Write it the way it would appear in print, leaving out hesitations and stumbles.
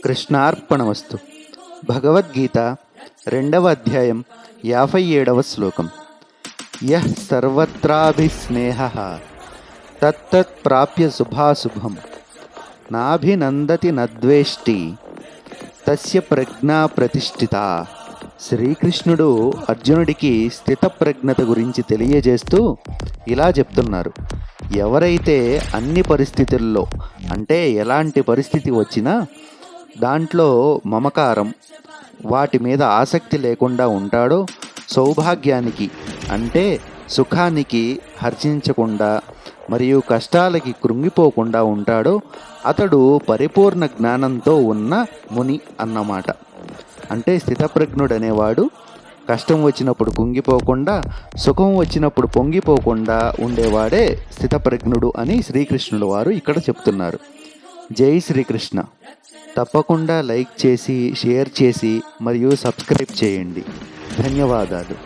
కృష్ణార్పణమస్తు. భగవద్గీత 2వ అధ్యాయం 57వ శ్లోకం. యః సర్వత్రాభిస్నేహః తత్తత్ ప్రాప్య శుభాశుభం నాభినందతి నద్వేష్టి తస్య ప్రజ్ఞా ప్రతిష్ఠిత. శ్రీకృష్ణుడు అర్జునుడికి స్థితప్రజ్ఞత గురించి తెలియజేస్తూ ఇలా చెప్తున్నారు. ఎవరైతే అన్ని పరిస్థితుల్లో, అంటే ఎలాంటి పరిస్థితి వచ్చినా దాంట్లో మమకారం, వాటి మీద ఆసక్తి లేకుండా ఉంటాడో, సౌభాగ్యానికి అంటే సుఖానికి హర్షించకుండా మరియు కష్టాలకి కృంగిపోకుండా ఉంటాడో అతడు పరిపూర్ణ జ్ఞానంతో ఉన్న ముని అన్నమాట. అంటే స్థితప్రజ్ఞుడు అనేవాడు కష్టం వచ్చినప్పుడు కుంగిపోకుండా, సుఖం వచ్చినప్పుడు పొంగిపోకుండా ఉండేవాడే స్థితప్రజ్ఞుడు అని శ్రీకృష్ణుడు వారు ఇక్కడ చెప్తున్నారు. జై శ్రీకృష్ణ. తప్పకుండా లైక్ చేసి, షేర్ చేసి మరియు సబ్స్క్రైబ్ చేయండి. ధన్యవాదాలు.